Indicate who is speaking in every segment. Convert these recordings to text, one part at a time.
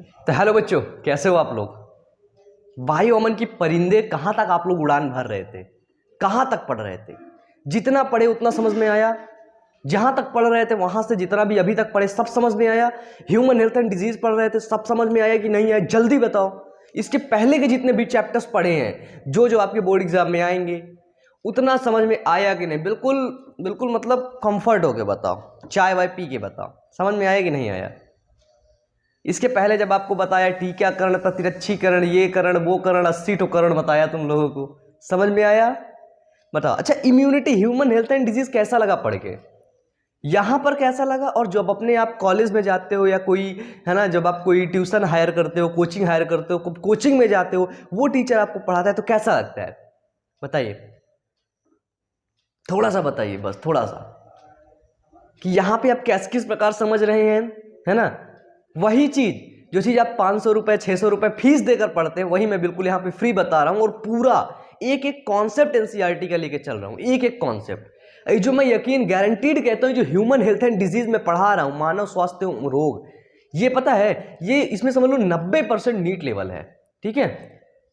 Speaker 1: तो हेलो बच्चों, कैसे हो आप लोग। भाई अमन की परिंदे कहाँ तक आप लोग उड़ान भर रहे थे, कहाँ तक पढ़ रहे थे। जितना पढ़े उतना समझ में आया, जहां तक पढ़ रहे थे वहां से जितना भी अभी तक पढ़े सब समझ में आया। ह्यूमन हेल्थ एंड डिजीज पढ़ रहे थे, सब समझ में आया कि नहीं आया, जल्दी बताओ। इसके पहले के जितने भी चैप्टर्स पढ़े हैं जो जो आपके बोर्ड एग्जाम में आएंगे, उतना समझ में आया कि नहीं। बिल्कुल बिल्कुल मतलब कंफर्ट हो के बताओ, चाय वाय पी के बताओ, समझ में आया कि नहीं आया। इसके पहले जब आपको बताया टीकाकरण, प्रतिरक्षीकरण, ये करण वो करण, 80 ठो करण बताया तुम लोगों को, समझ में आया। बताओ। अच्छा, immunity, human health and disease कैसा लगा पढ़ के, यहां पर कैसा लगा। और जब अपने आप कॉलेज में जाते हो या कोई है ना, जब आप कोई ट्यूशन हायर करते हो, कोचिंग हायर करते हो, कोचिंग में जाते हो, वो टीचर आपको पढ़ाता है तो कैसा लगता है, बताइए। थोड़ा सा बताइए, बस थोड़ा सा, कि यहां पे आप किस प्रकार समझ रहे हैं, है ना। वही चीज जो चीज आप 500 रुपए 600 रुपए फीस देकर पढ़ते हैं, वही मैं बिल्कुल यहाँ पे फ्री बता रहा हूँ। और पूरा एक एक कॉन्सेप्ट एनसीईआरटी का लेके चल रहा हूँ, एक एक कॉन्सेप्ट। जो मैं यकीन गारंटीड कहता हूँ, जो ह्यूमन हेल्थ एंड डिजीज में पढ़ा रहा हूँ, मानव स्वास्थ्य रोग, ये पता है, ये इसमें समझ लो 90% नीट लेवल है। ठीक है,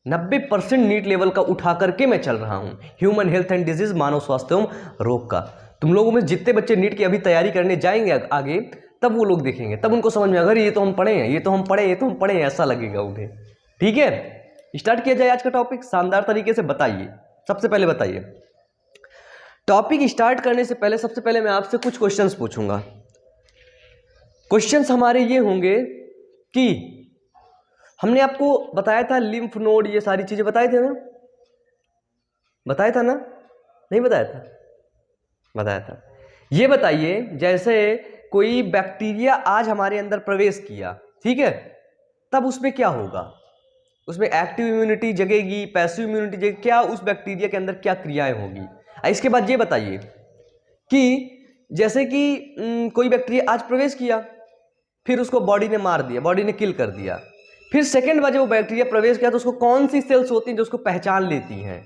Speaker 1: 90% नीट लेवल का उठा करके मैं चल रहा हूँ, ह्यूमन हेल्थ एंड डिजीज, मानव स्वास्थ्य रोग का। तुम लोगों में जितने बच्चे नीट की अभी तैयारी करने जाएंगे आगे, तब वो लोग देखेंगे, तब उनको समझ में, अगर ये तो हम पढ़े हैं, ये तो हम पढ़े, ये तो हम पढ़े हैं, ऐसा लगेगा उन्हें। ठीक है, स्टार्ट किया जाए आज का टॉपिक शानदार तरीके से। बताइए, सबसे पहले बताइए, टॉपिक स्टार्ट करने से पहले सबसे पहले मैं आपसे कुछ क्वेश्चंस पूछूंगा। क्वेश्चंस हमारे ये होंगे कि हमने आपको बताया था लिम्फ नोड, ये सारी चीजें बताए थे ना, बताया था ना, नहीं बताया था, बताया था। ये बताइए, जैसे कोई बैक्टीरिया आज हमारे अंदर प्रवेश किया, ठीक है, तब उसमें क्या होगा, उसमें एक्टिव इम्यूनिटी जगेगी, पैसिव इम्यूनिटी जगेगी, क्या उस बैक्टीरिया के अंदर क्या क्रियाएं होगी। इसके बाद ये बताइए कि जैसे कि कोई बैक्टीरिया आज प्रवेश किया, फिर उसको बॉडी ने मार दिया, बॉडी ने किल कर दिया, फिर सेकेंड बार जब वो बैक्टीरिया प्रवेश किया तो उसको कौन सी सेल्स होती हैं जो उसको पहचान लेती हैं,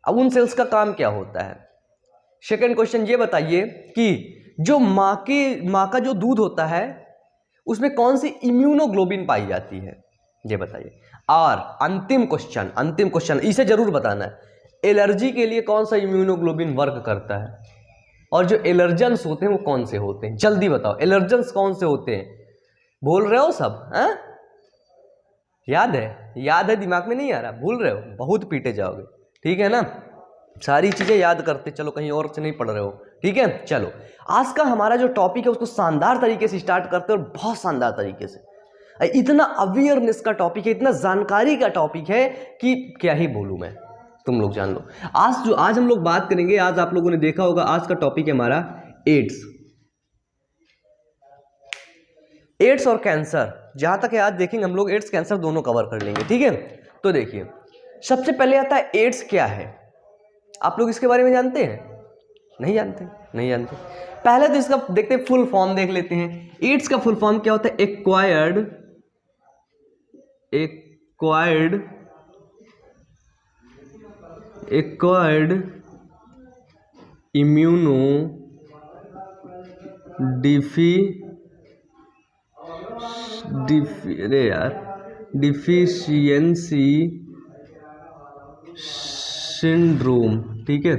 Speaker 1: अब उन सेल्स का काम क्या होता है। सेकेंड क्वेश्चन ये बताइए कि जो माँ का जो दूध होता है उसमें कौन सी इम्यूनोग्लोबिन पाई जाती है, ये बताइए। और अंतिम क्वेश्चन इसे जरूर बताना है, एलर्जी के लिए कौन सा इम्यूनोग्लोबिन वर्क करता है, और जो एलर्जेंस होते हैं वो कौन से होते हैं, जल्दी बताओ, एलर्जेंस कौन से होते हैं। बोल रहे हो सब, हैं? याद है दिमाग में नहीं आ रहा, भूल रहे हो, बहुत पीटे जाओगे। ठीक है ना, सारी चीजें याद करते चलो, कहीं और से नहीं पढ़ रहे हो। ठीक है, चलो आज का हमारा जो टॉपिक है उसको शानदार तरीके से स्टार्ट करते हैं, और बहुत शानदार तरीके से। इतना अवेयरनेस का टॉपिक है, इतना जानकारी का टॉपिक है कि क्या ही बोलूं मैं, तुम लोग जान लो। आज हम लोग बात करेंगे, आज आप लोगों ने देखा होगा, आज का टॉपिक है हमारा एड्स और कैंसर। जहां तक है आज देखेंगे हम लोग, एड्स कैंसर दोनों कवर कर लेंगे। ठीक है, तो देखिए सबसे पहले आता है एड्स क्या है। आप लोग इसके बारे में जानते हैं, नहीं जानते, नहीं जानते। पहले तो इसका देखते हैं, फुल फॉर्म देख लेते हैं। एड्स का फुल फॉर्म क्या होता है, एक्वायर्ड इम्यूनो डिफिशियंसी सिंड्रोम। ठीक है,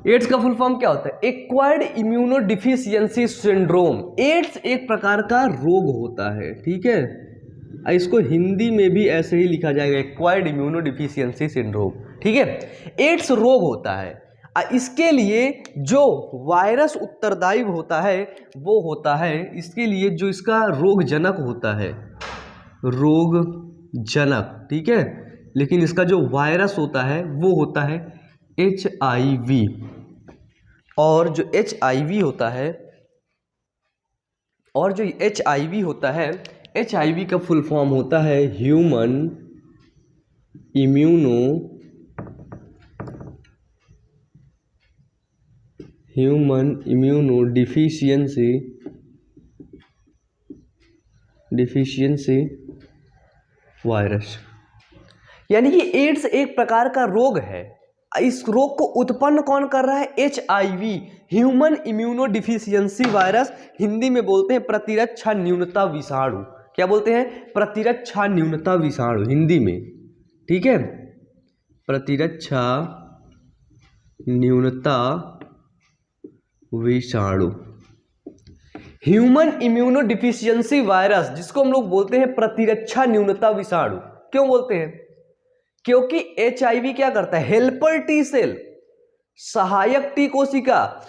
Speaker 1: एड्स का फुल फॉर्म क्या होता है, acquired immunodeficiency syndrome. AIDS एक प्रकार का रोग होता है, ठीक है, इसको हिंदी में भी ऐसे ही लिखा जाएगा, एक्वायर्ड इम्यूनो डिफिशियंसी सिंड्रोम। ठीक है, एड्स रोग होता है, इसके लिए जो वायरस उत्तरदायी होता है वो होता है, इसके लिए जो इसका रोग जनक होता है, रोग जनक, ठीक है, लेकिन इसका जो वायरस होता है वो होता है HIV। और जो HIV होता है, HIV का फुल फॉर्म होता है ह्यूमन इम्यूनो डिफिशियंसी वायरस। यानी कि एड्स एक प्रकार का रोग है। इस रोग को उत्पन्न कौन कर रहा है, HIV, human immuno deficiency virus, Hindi में बोलते हैं प्रतिरक्षा न्यूनता विषाणु। क्या बोलते हैं? प्रतिरक्षा न्यूनता विषाणु हिंदी में, ठीक है, प्रतिरक्षा न्यूनता विषाणु। ह्यूमन इम्यूनो डिफिशियंसी वायरस, जिसको हम लोग बोलते हैं प्रतिरक्षा न्यूनता विषाणु। क्यों बोलते हैं? क्योंकि HIV क्या करता है? हेल्पर टी सेल, सहायक टी कोशिका,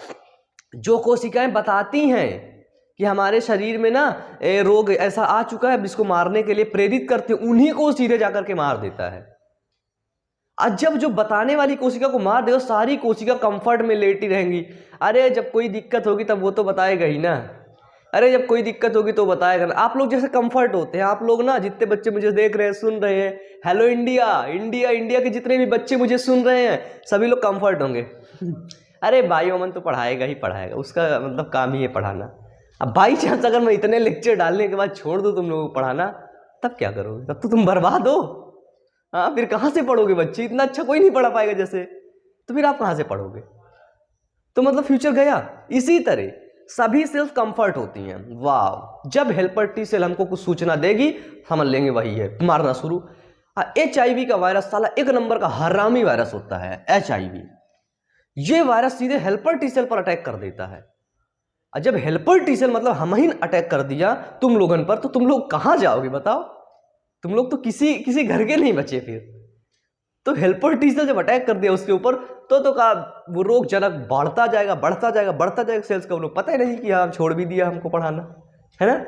Speaker 1: जो कोशिकाएं बताती हैं कि हमारे शरीर में ना रोग ऐसा आ चुका है जिसको मारने के लिए प्रेरित करते हैं, उन्हीं को सीधे जाकर के मार देता है। आज जब जो बताने वाली कोशिका को मार दे, सारी कोशिका कंफर्ट में लेटी रहेंगी। अरे जब कोई दिक्कत होगी तब वो तो बताएगा ही ना, अरे जब कोई दिक्कत होगी तो बताएगा ना। आप लोग जैसे कंफर्ट होते हैं, आप लोग ना जितने बच्चे मुझे देख रहे हैं, सुन रहे हैं, हेलो इंडिया, इंडिया इंडिया के जितने भी बच्चे मुझे सुन रहे हैं, सभी लोग कंफर्ट होंगे। अरे भाई अमन तो पढ़ाएगा ही पढ़ाएगा, उसका मतलब काम ही है पढ़ाना। अब बाई चांस अगर मैं इतने लेक्चर डालने के बाद छोड़ दूं तुम लोगों को पढ़ाना, तब क्या करोगे? तब तो तुम बर्बाद हो। हाँ, फिर कहाँ से पढ़ोगे बच्चे? इतना अच्छा कोई नहीं पढ़ा पाएगा जैसे, तो फिर आप कहाँ से पढ़ोगे? तो मतलब फ्यूचर गया। इसी तरह सभी सेल्स कंफर्ट होती हैं। वाह, जब हेल्पर टी सेल हमको कुछ सूचना देगी, समझ लेंगे वही है, मारना शुरू। HIV का वायरस साला एक नंबर का हरामी वायरस होता है। HIV ये वायरस सीधे हेल्पर टी सेल पर अटैक कर देता है। और जब हेल्पर टी सेल मतलब हम ही अटैक कर दिया तुम लोगन पर, तो तुम लोग कहां जाओगे बताओ? तुम लोग तो किसी घर के नहीं बचे फिर। तो हेल्पर टी सेल जब अटैक कर दिया उसके ऊपर, तो का वो रोग जनक बढ़ता जाएगा बढ़ता जाएगा बढ़ता जाएगा सेल्स का। वो लोग पता ही नहीं कि हाँ छोड़ भी दिया हमको पढ़ाना, है ना।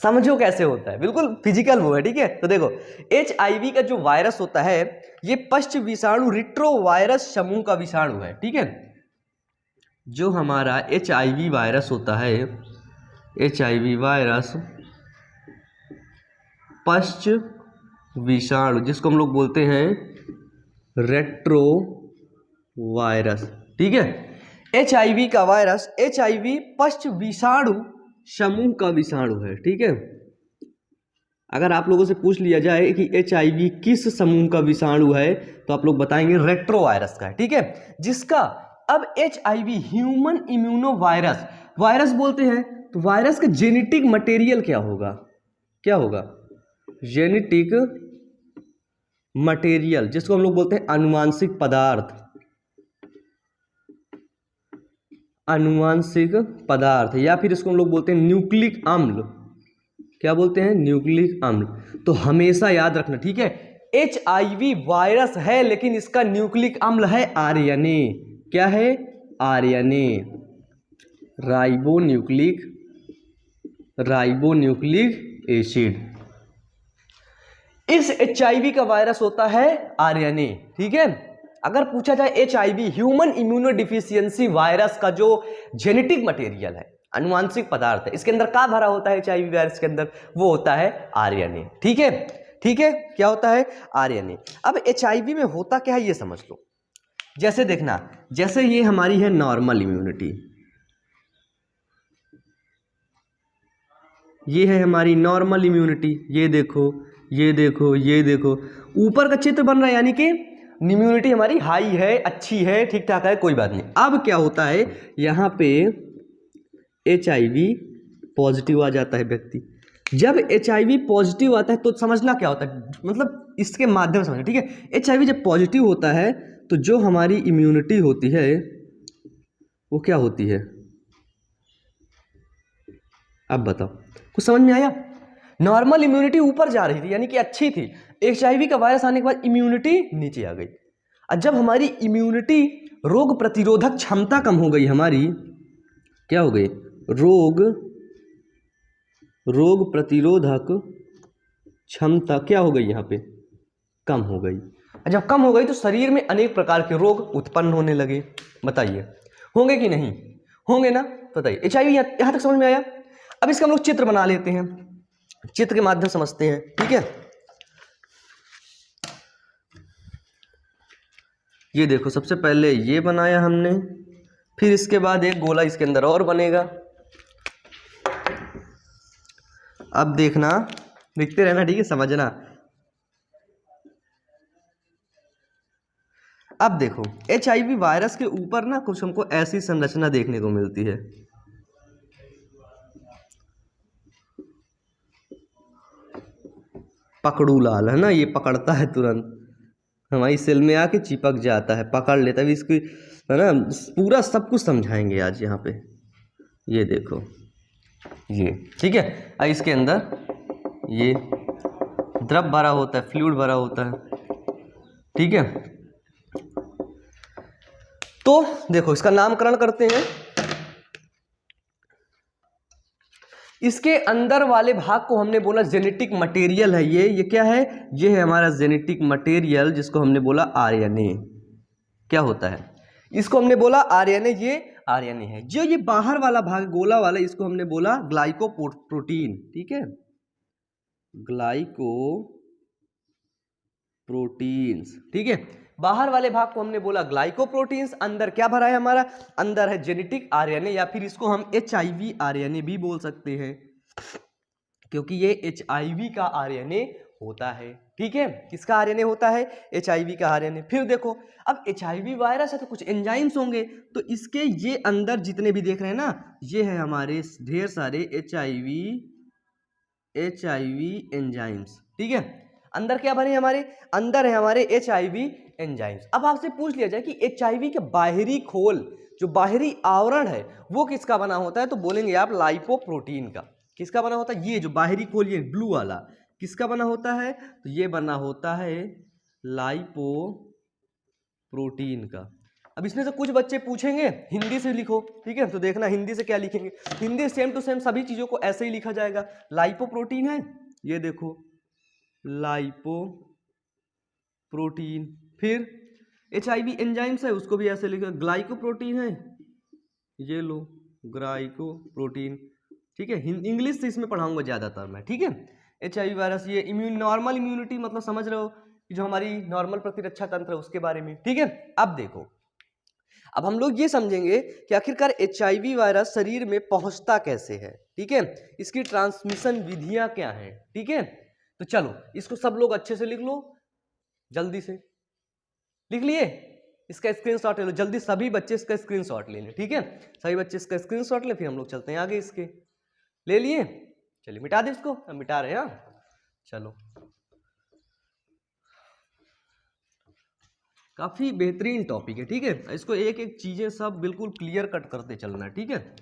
Speaker 1: समझो कैसे होता है, बिल्कुल फिजिकल वो है, ठीक है। तो देखो HIV का जो वायरस होता है ये पश्च विषाणु रिट्रोवायरस समूह का विषाणु है, ठीक है। जो हमारा HIV वायरस होता है, HIV वायरस पश्च विषाणु, जिसको हम लोग बोलते हैं रेट्रो वायरस, ठीक है। HIV का वायरस HIV पश्च विषाणु समूह का विषाणु है, ठीक है। अगर आप लोगों से पूछ लिया जाए कि HIV किस समूह का विषाणु है, तो आप लोग बताएंगे रेट्रो वायरस का है, ठीक है। जिसका अब HIV human immuno virus, virus बोलते हैं तो वायरस का जेनेटिक मटेरियल क्या होगा? क्या होगा? जेनेटिक मटेरियल, जिसको हम लोग बोलते हैं अनुवांशिक पदार्थ, अनुवांशिक पदार्थ, या फिर इसको हम लोग बोलते हैं न्यूक्लिक अम्ल। क्या बोलते हैं? न्यूक्लिक अम्ल। तो हमेशा याद रखना, ठीक है। HIV वायरस है लेकिन इसका न्यूक्लिक अम्ल है RNA। क्या है? RNA, ribonucleic acid. इस HIV का वायरस होता है RNA, ठीक है। अगर पूछा जाए HIV human immuno deficiency virus का जो जेनेटिक मटेरियल है, अनुवांशिक पदार्थ है, इसके अंदर क्या भरा होता है HIV वायरस के अंदर? वो होता है RNA, ठीक है। ठीक है, क्या होता है? RNA। अब HIV में होता क्या है ये समझ लो। जैसे देखना, जैसे ये हमारी है नॉर्मल इम्यूनिटी, ये है हमारी नॉर्मल इम्यूनिटी, ये देखो ये देखो ये देखो, ऊपर का चित्र बन रहा है, यानी कि इम्यूनिटी हमारी हाई है, अच्छी है, ठीक ठाक है, कोई बात नहीं। अब क्या होता है, यहाँ पे HIV पॉजिटिव आ जाता है व्यक्ति। जब HIV पॉजिटिव आता है तो समझना क्या होता है, मतलब इसके माध्यम से समझना, ठीक है। HIV जब पॉजिटिव होता है तो जो हमारी इम्यूनिटी होती है वो क्या होती है? अब बताओ, कुछ समझ में आया? नॉर्मल इम्यूनिटी ऊपर जा रही थी, यानी कि अच्छी थी। HIV का वायरस आने के बाद इम्यूनिटी नीचे आ गई। और जब हमारी इम्यूनिटी, रोग प्रतिरोधक क्षमता कम हो गई हमारी, क्या हो गई? रोग प्रतिरोधक क्षमता क्या हो गई? यहाँ पे कम हो गई। जब कम हो गई तो शरीर में अनेक प्रकार के रोग उत्पन्न होने लगे। बताइए होंगे कि नहीं होंगे ना? बताइए। HIV यहाँ तक समझ में आया? अब इसका हम लोग चित्र बना लेते हैं, चित्र के माध्यम समझते हैं, ठीक है। ये देखो, सबसे पहले ये बनाया हमने, फिर इसके बाद एक गोला इसके अंदर और बनेगा। अब देखना, देखते रहना, ठीक है, समझना। अब देखो HIV वायरस के ऊपर ना कुछ हमको ऐसी संरचना देखने को मिलती है। पकड़ू लाल है ना, ये पकड़ता है तुरंत, हमारी सेल में आके चिपक जाता है, पकड़ लेता है। अभी इसकी है ना पूरा सब कुछ समझाएंगे आज यहाँ पे। ये देखो ये ठीक है। अब इसके अंदर ये द्रव भरा होता है, फ्लूइड भरा होता है, ठीक है। तो देखो इसका नामकरण करते हैं। इसके अंदर वाले भाग को हमने बोला जेनेटिक मटेरियल है। ये क्या है? ये है हमारा जेनेटिक मटेरियल, जिसको हमने बोला आरएनए। क्या होता है? इसको हमने बोला आरएनए, ये आरएनए है। जो ये बाहर वाला भाग गोला वाला, इसको हमने बोला ग्लाइकोप्रोटीन, ठीक है, ग्लाइकोप्रोटीन्स, ठीक है। बाहर वाले भाग को हमने बोला ग्लाइकोप्रोटीन्स। अंदर क्या भरा है हमारा? अंदर है जेनेटिक आरएनए, या फिर इसको हम एचआईवी आरएनए भी बोल सकते हैं, क्योंकि ये एचआईवी का आरएनए होता है, ठीक है। किसका आरएनए होता है? एचआईवी का आरएनए। फिर देखो, अब एचआईवी वायरस है तो कुछ एंजाइम्स होंगे, तो इसके ये अंदर जितने भी देख रहे हैं ना, ये है हमारे ढेर सारे एचआईवी एंजाइम्स, ठीक है। अंदर क्या बने हमारे? अंदर है हमारे एचआईवी एंजाइम्स। अब आपसे पूछ लिया जाए कि एचआईवी के बाहरी खोल, जो बाहरी आवरण है, वो किसका बना होता है, तो बोलेंगे आप लाइपोप्रोटीन का। किसका बना होता है? ये जो बाहरी खोल, ये ब्लू वाला, किसका बना होता है? तो ये बना होता है लाइपोप्रोटीन का। अब इसमें से कुछ बच्चे पूछेंगे हिंदी से लिखो, ठीक है, तो देखना हिंदी से क्या लिखेंगे। हिंदी सेम टू सेम सभी चीजों को ऐसे ही लिखा जाएगा। लाइपोप्रोटीन है, ये देखो लाइपोप्रोटीन। फिर एचआईवी एंजाइम्स है, उसको भी ऐसे लिखो। ग्लाइकोप्रोटीन है, ये लो ग्लाइकोप्रोटीन, ठीक है। इंग्लिश से इसमें पढ़ाऊंगा ज्यादातर मैं, ठीक है। एचआईवी वायरस, ये नॉर्मल इम्यूनिटी, मतलब समझ रहे हो कि जो हमारी नॉर्मल प्रतिरक्षा तंत्र है उसके बारे में, ठीक है। अब देखो, अब हम लोग ये समझेंगे कि आखिरकार एचआईवी वायरस शरीर में पहुंचता कैसे है, ठीक है, इसकी ट्रांसमिशन विधियां क्या हैं, ठीक है। तो चलो इसको सब लोग अच्छे से लिख लो, जल्दी से लिख लिए। इसका स्क्रीनशॉट ले लो जल्दी, सभी बच्चे इसका स्क्रीनशॉट ले लें, ठीक है। सभी बच्चे इसका स्क्रीनशॉट ले, फिर हम लोग चलते हैं आगे। इसके ले लिए, चलिए मिटा दे इसको, हम मिटा रहे हैं। हाँ चलो, काफी बेहतरीन टॉपिक है, ठीक है। इसको एक एक चीजें सब बिल्कुल क्लियर कट करते चलना है, ठीक है।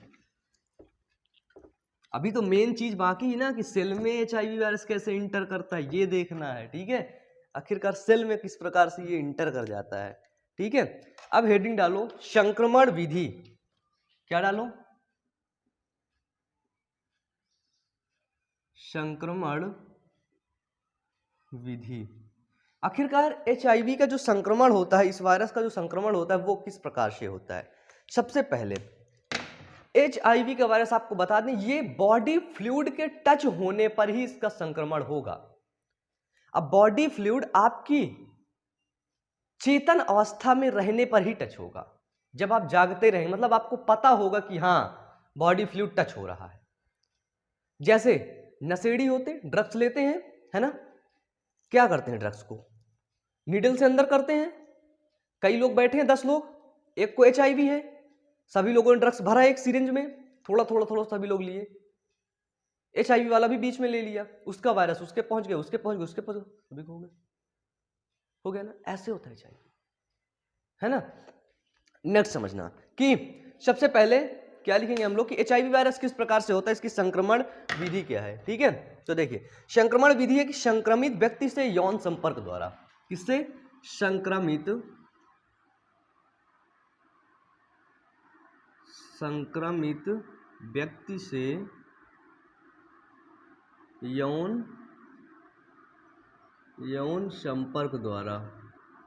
Speaker 1: अभी तो मेन चीज बाकी है ना कि सेल में एचआईवी वायरस कैसे इंटर करता है, ये देखना है, ठीक है। आखिरकार सेल में किस प्रकार से ये इंटर कर जाता है, ठीक है। अब हेडिंग डालो संक्रमण विधि। क्या डालो? संक्रमण विधि। आखिरकार एचआईवी का जो संक्रमण होता है, इस वायरस का जो संक्रमण होता है, वो किस प्रकार से होता है? सबसे पहले एचआईवी का वायरस आपको बता दें, ये बॉडी फ्लूइड के टच होने पर ही इसका संक्रमण होगा। अब बॉडी फ्लूइड आपकी चेतन अवस्था में रहने पर ही टच होगा। जब आप जागते रहें, मतलब आपको पता होगा कि हाँ बॉडी फ्लूइड टच हो रहा है। जैसे नशेड़ी होते, ड्रग्स लेते हैं, है ना, क्या करते हैं ड्रग्स को नीडल से अंदर करते हैं। कई लोग बैठे हैं, 10 लोग, एक को एचआईवी है, सभी लोगों ने ड्रग्स भरा एक सिरिंज में, थोड़ा थोड़ा थोड़ा सभी लोग लिए, एचआईवी वाला भी बीच में ले लिया, उसका वायरस उसके पहुंच गया, उसके पहुंच गया, उसके पहुंच गया, सभी को हो गया ना। ऐसे होता है एचआईवी, है ना। नेक्स्ट समझना कि सबसे पहले क्या लिखेंगे हम लोग कि एचआईवी वायरस किस प्रकार से होता है, इसकी संक्रमण विधि क्या है, ठीक है। तो देखिए संक्रमण विधि है कि संक्रमित व्यक्ति से यौन संपर्क द्वारा। किससे? संक्रमित व्यक्ति से यौन संपर्क द्वारा,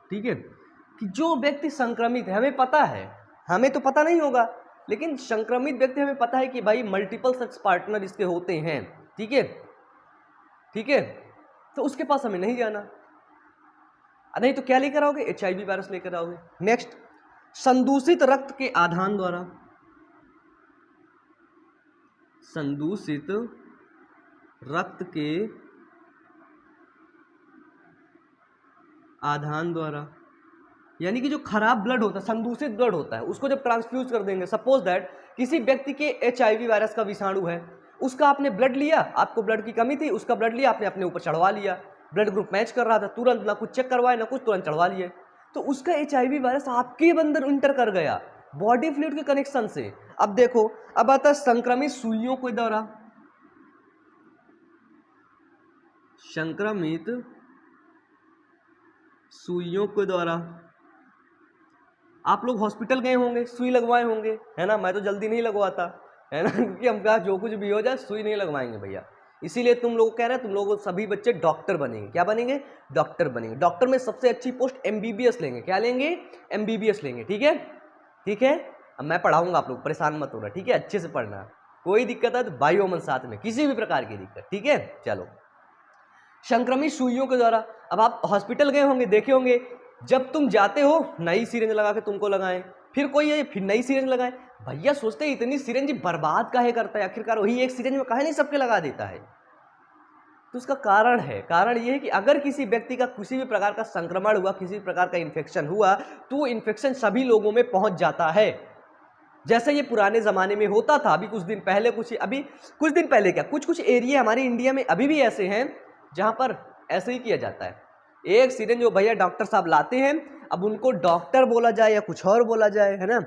Speaker 1: ठीक है। कि जो व्यक्ति संक्रमित है, हमें पता है, हमें तो पता नहीं होगा, लेकिन संक्रमित व्यक्ति हमें पता है कि भाई मल्टीपल सेक्स पार्टनर इसके होते हैं, ठीक है, ठीक है। तो उसके पास हमें नहीं जाना, नहीं तो क्या लेकर आओगे? एचआईवी वायरस लेकर आओगे। नेक्स्ट, संदूषित रक्त के आधान द्वारा। संदूषित रक्त के आधान द्वारा, यानी कि जो खराब ब्लड होता है, संदूषित ब्लड होता है, उसको जब ट्रांसफ्यूज कर देंगे, सपोज दैट किसी व्यक्ति के एचआईवी वायरस का विषाणु है, उसका आपने ब्लड लिया, आपको ब्लड की कमी थी, उसका ब्लड लिया, आपने अपने ऊपर चढ़वा लिया, ब्लड ग्रुप मैच कर रहा था, तुरंत ना कुछ चेक करवाए ना कुछ, तुरंत चढ़वा लिए। तो उसका HIV वायरस आपके अंदर इंटर कर गया बॉडी फ्लूइड के कनेक्शन से। अब देखो, अब आता है संक्रमित सुइयों के द्वारा, संक्रमित सुइयों के द्वारा आप लोग हॉस्पिटल गए होंगे, सुई लगवाए होंगे, है ना। मैं तो जल्दी नहीं लगवाता, है ना, क्योंकि हम कहा जो कुछ भी हो जाए सुई नहीं लगवाएंगे भैया। इसीलिए तुम लोग कह रहे हैं, तुम लोग सभी बच्चे डॉक्टर बनेंगे। क्या बनेंगे? डॉक्टर बनेंगे। डॉक्टर में सबसे अच्छी पोस्ट MBBS लेंगे। क्या लेंगे? MBBS लेंगे। ठीक है, ठीक है। अब मैं पढ़ाऊंगा, आप लोग परेशान मत होना, ठीक है, अच्छे से पढ़ना। कोई दिक्कत है तो भाई ओमन साथ में, किसी भी प्रकार की दिक्कत, ठीक है। चलो, संक्रमित सुइयों के द्वारा, अब आप हॉस्पिटल गए होंगे, देखे होंगे, जब तुम जाते हो नई सिरिंज लगा के तुमको लगाएं, फिर कोई है फिर नई सिरिंज लगाएं। भैया सोचते हैं इतनी सिरिंज बर्बाद काहे करता है, आखिरकार वही एक सिरिंज में काहे नहीं सबके लगा देता है। तो उसका कारण है, कारण ये है कि अगर किसी व्यक्ति का किसी भी प्रकार का संक्रमण हुआ, किसी भी प्रकार का इन्फेक्शन हुआ, तो वो इन्फेक्शन सभी लोगों में पहुंच जाता है। जैसे ये पुराने जमाने में होता था, अभी कुछ दिन पहले अभी कुछ दिन पहले क्या, कुछ एरिया हमारे इंडिया में अभी भी ऐसे हैं जहां पर ऐसे ही किया जाता है। एक सिरिंज जो भैया डॉक्टर साहब लाते हैं, अब उनको डॉक्टर बोला जाए या कुछ और बोला जाए, है ना,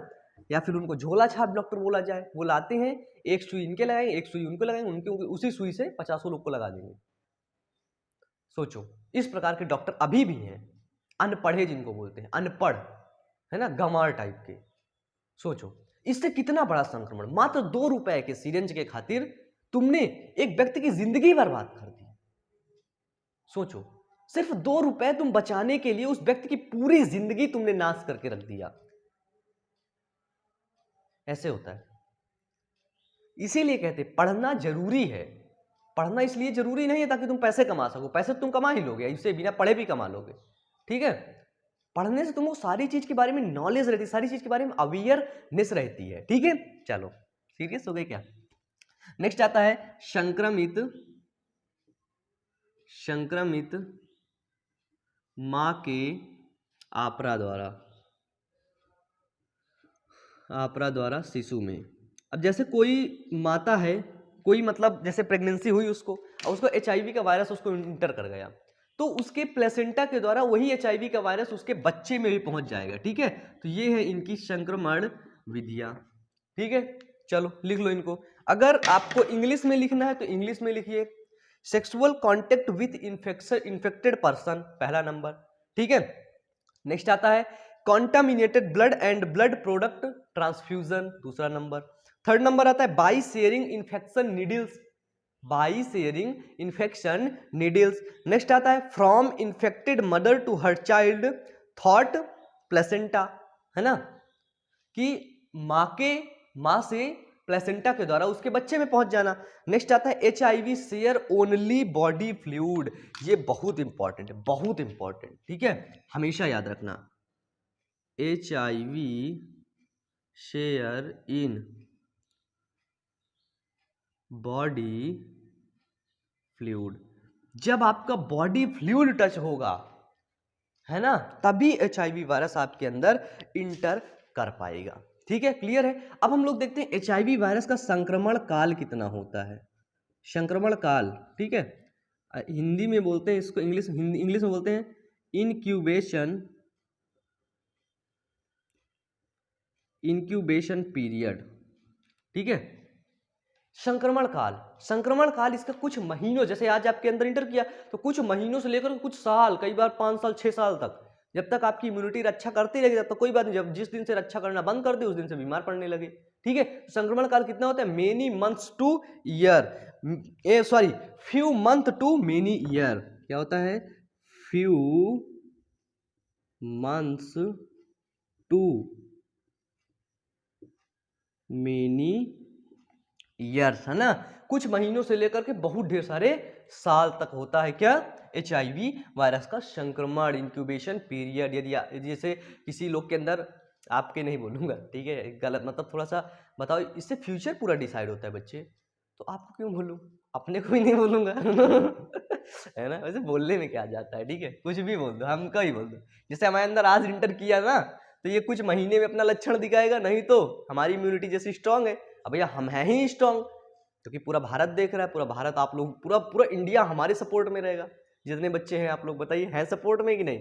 Speaker 1: या फिर उनको झोला छाप डॉक्टर बोला जाए, वो लाते हैं, एक सुई इनके लगाएंगे, एक सुई उनको लगाएंगे, उनके उसी सुई से 50 लोग को लगा देंगे। सोचो, इस प्रकार के डॉक्टर अभी भी हैं, अनपढ़े जिनको बोलते हैं, अनपढ़, है ना, गंवार टाइप के। सोचो इससे कितना बड़ा संक्रमण, मात्र 2 रुपए के सिरिंज के खातिर तुमने एक व्यक्ति की जिंदगी बर्बाद कर दी। सोचो, सिर्फ 2 रुपए तुम बचाने के लिए उस व्यक्ति की पूरी जिंदगी तुमने नाश करके रख दिया। ऐसे होता है। इसीलिए कहते पढ़ना जरूरी है। पढ़ना इसलिए जरूरी नहीं है ताकि तुम पैसे कमा सको, पैसे तुम कमा ही लोगे, इससे बिना पढ़े भी कमा लोगे, ठीक है। पढ़ने से तुमको सारी चीज के बारे में नॉलेज रहती है, सारी चीज के बारे में अवेयरनेस रहती है, ठीक है। चलो, सीरियस हो गए क्या? नेक्स्ट आता है संक्रमित मां के आप्रा द्वारा शिशु में। अब जैसे कोई माता है, कोई मतलब जैसे प्रेगनेंसी हुई उसको HIV का वायरस उसको इंटर कर गया, तो उसके प्लेसेंटा के द्वारा वही HIV का वायरस उसके बच्चे में भी पहुंच जाएगा, ठीक है। तो ये है इनकी संक्रमण विधियां, ठीक है। चलो लिख लो इनको। अगर आपको इंग्लिश में लिखना है तो इंग्लिश में लिखिए, sexual contact with infected person, पहला नंबर, ठीक है। नेक्स्ट आता है contaminated blood and blood product transfusion, दूसरा नंबर। थर्ड नंबर आता है by sharing infection needles, by sharing infection needles. Next आता है from infected mother to her child thought placenta, है ना, कि माँ से प्लेसेंटा के द्वारा उसके बच्चे में पहुंच जाना। नेक्स्ट आता है HIV share only body fluid, ये बहुत इंपॉर्टेंट है, बहुत इंपॉर्टेंट, ठीक है, हमेशा याद रखना। HIV share in body fluid, जब आपका बॉडी फ्लूइड टच होगा, है ना, तभी HIV वायरस आपके अंदर इंटर कर पाएगा, ठीक है, क्लियर है। अब हम लोग देखते हैं HIV वायरस का संक्रमण काल कितना होता है। संक्रमण काल, ठीक है, हिंदी में बोलते हैं इसको, इंग्लिश में बोलते हैं इंक्यूबेशन पीरियड, ठीक है। संक्रमण काल इसका कुछ महीनों, जैसे आज आपके अंदर इंटर किया तो कुछ महीनों से लेकर कुछ साल, कई बार 5 साल 6 साल तक, जब तक आपकी इम्यूनिटी रक्षा करती रहेगी तब तक कोई बात नहीं, जब जिस दिन से रक्षा करना बंद कर दे उस दिन से बीमार पड़ने लगे, ठीक है। संक्रमण काल कितना होता है? Many months to year, sorry few month to many year, क्या होता है? Few months to many years, है ना, कुछ महीनों से लेकर के बहुत ढेर सारे साल तक होता है क्या? HIV वायरस का संक्रमण, इंक्यूबेशन पीरियड। यदि जैसे किसी लोग के अंदर, आपके नहीं बोलूंगा, ठीक है, गलत मतलब थोड़ा सा बताओ, इससे फ्यूचर पूरा डिसाइड होता है बच्चे, तो आपको क्यों बोलूं, अपने को ही नहीं बोलूंगा है ना, वैसे बोलने में क्या जाता है, ठीक है, कुछ भी बोल दो, हमका ही बोल दो। जैसे हमारे अंदर आज इंटर किया ना, तो ये कुछ महीने में अपना लक्षण दिखाएगा, नहीं तो हमारी इम्यूनिटी जैसी स्ट्रांग है। अब भैया हम हैं ही स्ट्रांग, क्योंकि पूरा भारत देख रहा है, पूरा भारत, आप लोग, पूरा इंडिया हमारे सपोर्ट में रहेगा। जितने बच्चे हैं आप लोग बताइए, हैं सपोर्ट में कि नहीं,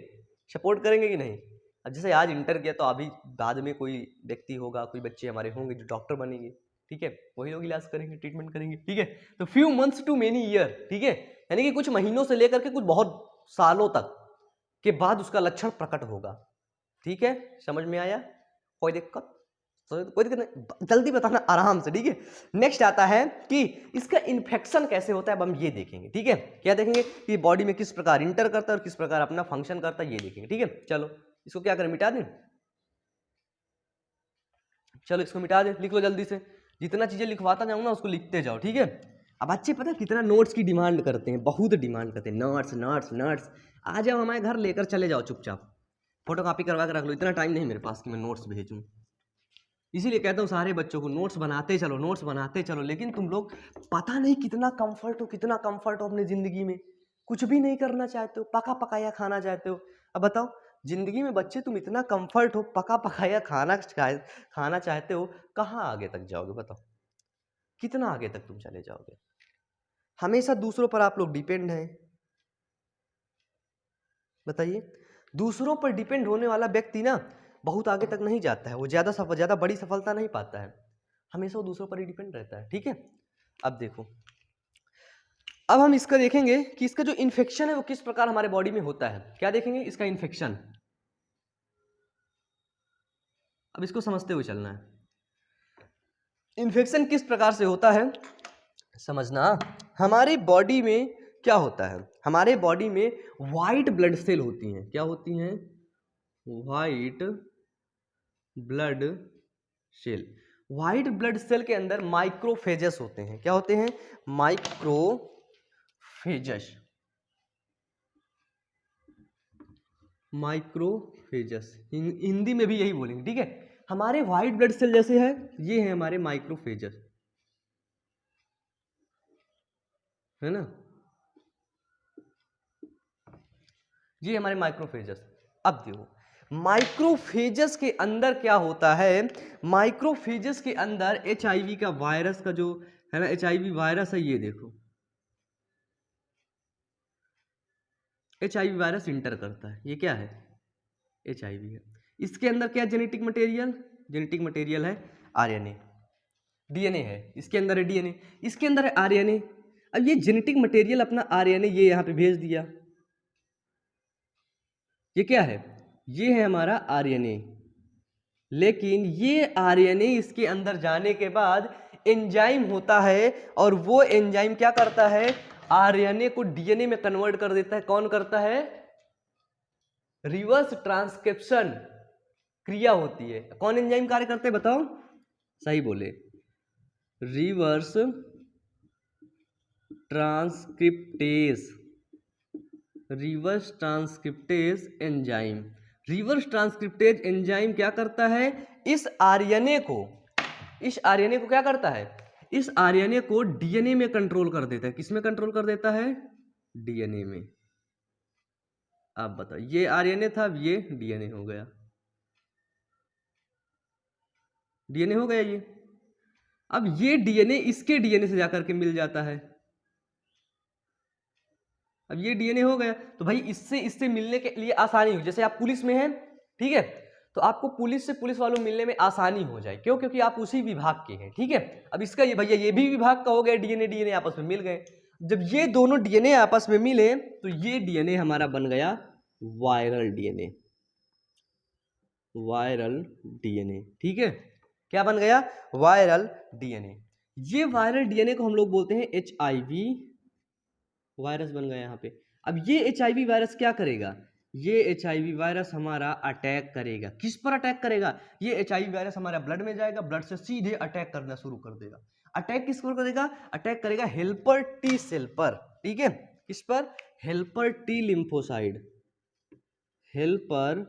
Speaker 1: सपोर्ट करेंगे कि नहीं। अब जैसे आज इंटर किया तो अभी बाद में कोई व्यक्ति होगा, कोई बच्चे हमारे होंगे जो डॉक्टर बनेंगे, ठीक है, वही लोग इलाज करेंगे, ट्रीटमेंट करेंगे, ठीक है। तो few months to many year, ठीक है, यानी कि कुछ महीनों से लेकर के कुछ बहुत सालों तक के बाद उसका लक्षण प्रकट होगा, ठीक है, समझ में आया, कोई दिक्कत, कोई दिक्कत नहीं, जल्दी बताना आराम से, ठीक है। नेक्स्ट आता है कि इसका इन्फेक्शन कैसे होता है, अब हम ये देखेंगे, ठीक है, क्या देखेंगे कि बॉडी में किस प्रकार इंटर करता है और किस प्रकार अपना फंक्शन करता है, ये देखेंगे, ठीक है। चलो इसको क्या करें, मिटा दें, चलो इसको मिटा दें, लिख लो जल्दी से, जितना चीजें लिखवाता जाऊँ ना उसको लिखते जाओ, ठीक है। अब बच्चे पता है कितना नोट्स की डिमांड करते हैं, बहुत डिमांड करते हैं, नोट्स नोट्स नोट्स। आ जाओ हमारे घर, लेकर चले जाओ चुपचाप, फोटो कॉपी करवा कर रख लो, इतना टाइम नहीं मेरे पास कि मैं नोट्स भेजूँ। इसीलिए कहता हूँ सारे बच्चों को नोट्स बनाते चलो, नोट्स बनाते चलो। लेकिन तुम लोग पता नहीं कितना कंफर्ट हो अपनी ज़िंदगी में, कुछ भी नहीं करना चाहते हो, पका पकाया खाना चाहते हो। अब बताओ, ज़िंदगी में बच्चे तुम इतना कंफर्ट हो, पका पकाया खाना चाहते हो, कहाँ आगे तक जाओगे बताओ, कितना आगे तक तुम चले जाओगे। हमेशा दूसरों पर आप लोग डिपेंड हैं, बताइए। दूसरों पर डिपेंड होने वाला व्यक्ति ना बहुत आगे तक नहीं जाता है, वो ज़्यादा बड़ी सफलता नहीं पाता है, हमेशा वो दूसरों पर ही डिपेंड रहता है, ठीक है। अब देखो, अब हम इसका देखेंगे कि इसका जो इन्फेक्शन है वो किस प्रकार हमारे बॉडी में होता है। क्या देखेंगे, इसका इन्फेक्शन। अब इसको समझते हुए चलना है, इन्फेक्शन किस प्रकार से होता है समझना। हमारे बॉडी में क्या होता है, हमारे बॉडी में व्हाइट ब्लड सेल होती हैं, क्या होती हैं, white blood cell. White blood cell के अंदर माइक्रोफेजेस होते हैं, क्या होते हैं, माइक्रोफेजेस, माइक्रोफेजेस हिंदी में भी यही बोलेंगे, ठीक है। हमारे व्हाइट ब्लड सेल जैसे है, ये है हमारे माइक्रोफेजेस, है ना, ये हमारे माइक्रोफेजेस। अब देखो माइक्रोफेजेस के अंदर क्या होता है, माइक्रोफेजेस के अंदर HIV का वायरस का जो है ना, HIV वायरस है, ये देखो HIV वायरस इंटर करता है, ये क्या है, HIV है। इसके अंदर क्या जेनेटिक मटेरियल है RNA, DNA है, इसके अंदर है DNA, इसके अंदर है RNA। अब ये जेनेटिक मटेरियल अपना RNA ये यहाँ पे भेज दिया, ये क्या है, ये है हमारा RNA। लेकिन ये RNA इसके अंदर जाने के बाद एंजाइम होता है, और वो एंजाइम क्या करता है, RNA को DNA में कन्वर्ट कर देता है। कौन करता है, रिवर्स ट्रांसक्रिप्शन क्रिया होती है। कौन एंजाइम कार्य करते हैं बताओ, सही बोले, reverse transcriptase, reverse transcriptase enzyme. Reverse transcriptase enzyme क्या करता है, इस RNA को क्या करता है, इस RNA को DNA में कंट्रोल कर देता है। किस में कंट्रोल कर देता है, DNA में। आप बताओ, ये RNA था, अब ये DNA हो गया, DNA हो गया ये। अब ये DNA इसके DNA से जाकर के मिल जाता है, अब ये DNA हो गया। तो भाई इससे मिलने के लिए आसानी हो, जैसे आप पुलिस में हैं, ठीक है, तो आपको पुलिस से पुलिस वालों मिलने में आसानी हो जाए, क्यों, क्योंकि आप उसी विभाग के हैं, ठीक है। अब इसका ये भैया ये भी विभाग का हो गया, DNA आपस में मिल गए। जब ये दोनों DNA आपस में मिले तो ये DNA हमारा बन गया वायरल DNA, ठीक है। क्या बन गया, वायरल DNA। ये वायरल DNA को हम लोग बोलते हैं HIV वायरस बन गया यहाँ पे। अब ये HIV वायरस क्या करेगा, ये HIV वायरस हमारा अटैक करेगा। किस पर अटैक करेगा, ये HIV वायरस हमारा ब्लड में जाएगा, ब्लड से सीधे अटैक करना शुरू कर देगा। अटैक किस पर करेगा, अटैक करेगा हेल्पर T सेल पर, ठीक है। किस पर, helper T lymphocyte, helper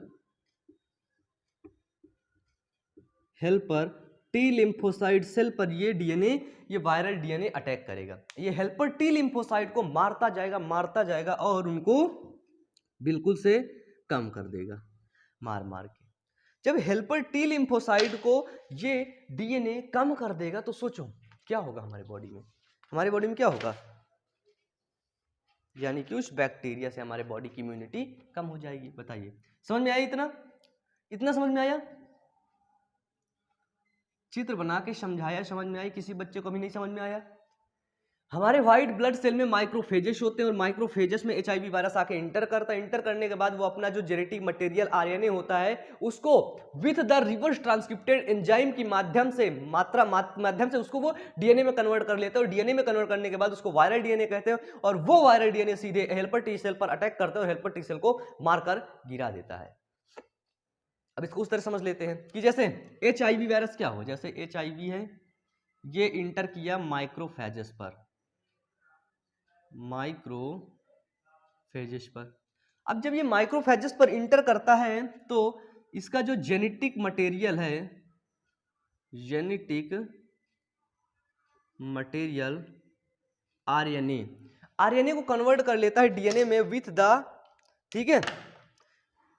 Speaker 1: T lymphocyte cell पर ये वायरल DNA अटैक करेगा। ये हेल्पर T लिम्फोसाइड को मारता जाएगा और उनको बिल्कुल से कम कर देगा, मार के। जब हेल्पर T लिम्फोसाइड को ये DNA कम कर देगा तो सोचो क्या होगा हमारे बॉडी में, क्या होगा, यानी कि उस बैक्टीरिया से हमारे बॉडी की इम्यूनिटी कम हो जाएगी। बताइए समझ में आया? इतना समझ में आया? चित्र बना के समझाया, समझ में आई? किसी बच्चे को भी नहीं समझ में आया? हमारे व्हाइट ब्लड सेल में माइक्रोफेजेस होते हैं और माइक्रोफेजेस में एचआईवी वायरस आके इंटर करता है। इंटर करने के बाद वो अपना जो जेनेटिक मटेरियल आरएनए होता है उसको with the reverse transcripted enzyme की माध्यम से माध्यम से उसको वो डीएनए में कन्वर्ट कर लेते हैं और डीएनए में कन्वर्ट करने के बाद उसको वायरल डीएनए कहते हैं और वो वायरल डीएनए सीधे हेल्पर टी सेल पर अटैक करते हैं और हेल्पर टी सेल को मारकर गिरा देता है। अब इसको उस तरह समझ लेते हैं कि जैसे एचआईवी वायरस क्या हो, जैसे एचआईवी है ये इंटर किया माइक्रोफेजेस पर। अब जब ये माइक्रोफेजेस पर इंटर करता है तो इसका जो जेनेटिक मटेरियल है, आरएनए को कन्वर्ट कर लेता है डीएनए में विथ द, ठीक है,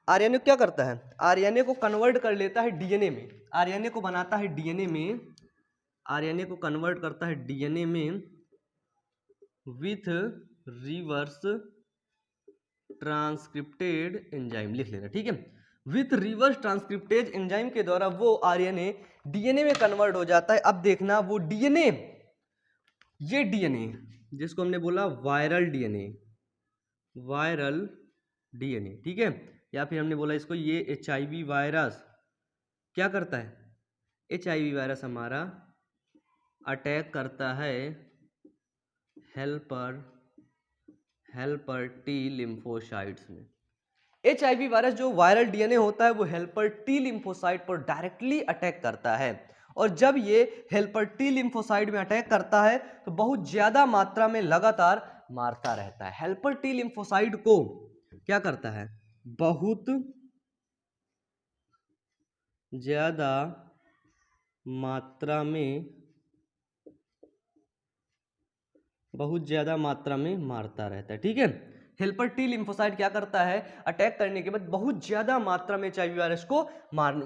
Speaker 1: आरएनए क्या करता है, आरएनए को कन्वर्ट कर लेता है डीएनए में, आरएनए को बनाता है डीएनए में, आरएनए को कन्वर्ट करता है डीएनए में विथ रिवर्स ट्रांसक्रिप्टेड एंजाइम, लिख लेना, ठीक है, विथ रिवर्स ट्रांसक्रिप्टेज एंजाइम के द्वारा वो आरएनए डीएनए में कन्वर्ट हो जाता है। अब देखना वो डीएनए, ये डीएनए जिसको हमने बोला वायरल डीएनए, ठीक है, या फिर हमने बोला इसको ये एचआईवी वायरस क्या करता है, एचआईवी वायरस हमारा अटैक करता है हेल्पर टी लिम्फोसाइट्स में। एचआईवी वायरस जो वायरल डीएनए होता है वो हेल्पर टी लिम्फोसाइट पर डायरेक्टली अटैक करता है और जब ये हेल्पर टी लिम्फोसाइट में अटैक करता है तो बहुत ज्यादा मात्रा में लगातार मारता रहता है। हेल्पर टी लिम्फोसाइट को क्या करता है, बहुत ज्यादा मात्रा में मारता रहता है, ठीक है। हेल्पर टी लिम्फोसाइट क्या करता है, अटैक करने के बाद बहुत ज्यादा मात्रा में एचआईवी वायरस को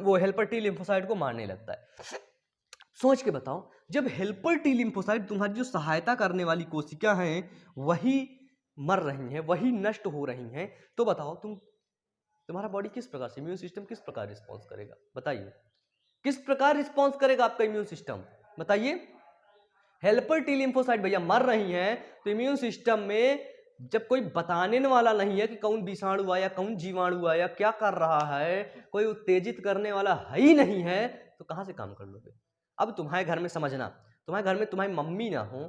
Speaker 1: वो हेल्पर टी लिम्फोसाइट को मारने लगता है। सोच के बताओ, जब हेल्पर टी लिम्फोसाइट तुम्हारी जो सहायता करने वाली कोशिका हैं वही मर रही हैं, वही नष्ट हो रही हैं, तो बताओ तुम्हारा बॉडी किस प्रकार से, इम्यून सिस्टम किस प्रकार रिस्पॉन्स करेगा? बताइए किस प्रकार रिस्पॉन्स करेगा आपका इम्यून सिस्टम? बताइए। हेल्पर टी लिम्फोसाइट भैया मर रही हैं तो इम्यून सिस्टम में जब कोई बताने वाला नहीं है कि कौन विषाणु आया, कौन जीवाणु आया, क्या कर रहा है, कोई उत्तेजित करने वाला है ही नहीं है, तो कहां से काम कर लोगे? अब तुम्हारे घर में समझना, तुम्हारे घर में तुम्हारी मम्मी ना हो,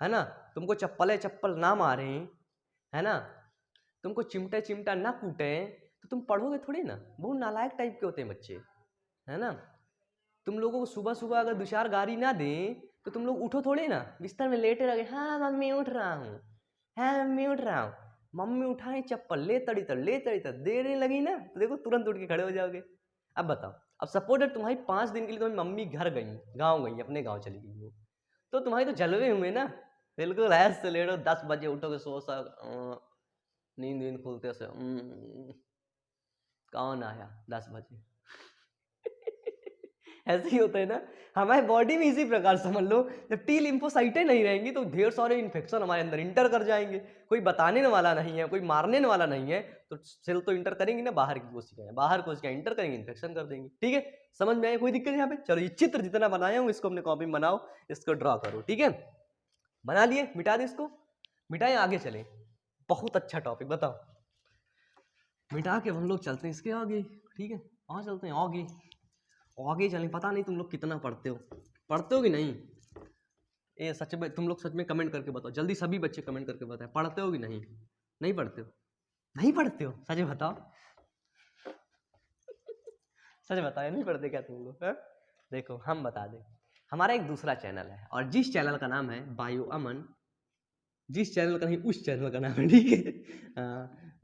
Speaker 1: है ना, तुमको चप्पल ना मारे, है ना, तुमको चिमटा ना कूटे, तो तुम पढ़ोगे थोड़ी ना। बहुत नालायक टाइप के होते हैं बच्चे, है ना। तुम लोगों को सुबह सुबह अगर 2-4 गाड़ी ना दें तो तुम लोग उठो थोड़े ना, बिस्तर में लेटे रहे, हाँ मम्मी उठ रहा हूँ, हाँ मम्मी उठ रहा हूँ, मम्मी उठाए चप्पल ले तड़ी तर देर लगी ना तो देखो तुरंत उठ के खड़े हो जाओगे। अब बताओ, अब सपोज तुम्हारी 5 दिन के लिए तुम्हारी मम्मी घर गई, गाँव गई, अपने गाँव चली गई हो, तो तुम्हारी तो जलवे हुए ना, बिल्कुल ऐसे से लेटो, 10 बजे उठोगे, सो सा नींद खुलते से कौन आया 10 बजे ऐसे ही होता है ना। हमारे बॉडी में इसी प्रकार समझ लो, जब टी लिम्फोसाइटें नहीं रहेंगी तो ढेर सारे इन्फेक्शन हमारे अंदर इंटर कर जाएंगे। कोई बताने वाला नहीं है, कोई मारने वाला नहीं है, तो सेल तो इंटर करेंगी ना, बाहर की कोशिकाएं, बाहर कोशिकाएं इंटर करेंगे, इन्फेक्शन कर देंगी। ठीक है, समझ में आया? कोई दिक्कत यहाँ पे? चलो ये चित्र जितना बनाया हूँ इसको अपने कॉपी में बनाओ, इसको ड्रॉ करो। ठीक है, बना लिए, मिटा दे इसको, मिटाए, आगे चले। बहुत अच्छा टॉपिक, बताओ। मिटा के हम लोग चलते हैं इसके आगे। ठीक है, वहाँ चलते हैं आगे, आगे चलें। पता नहीं तुम लोग कितना पढ़ते हो कि नहीं? ये सच में तुम लोग सच में कमेंट करके बताओ जल्दी, सभी बच्चे कमेंट करके बताएं, पढ़ते हो कि नहीं? नहीं पढ़ते हो? नहीं पढ़ते हो, सच बताओ सच बताओ, नहीं पढ़ते क्या तुम लोग? देखो हम बता दें, हमारा एक दूसरा चैनल है और जिस चैनल का नाम है बायो अमन, जिस चैनल का नहीं उस चैनल का नाम है, ठीक है,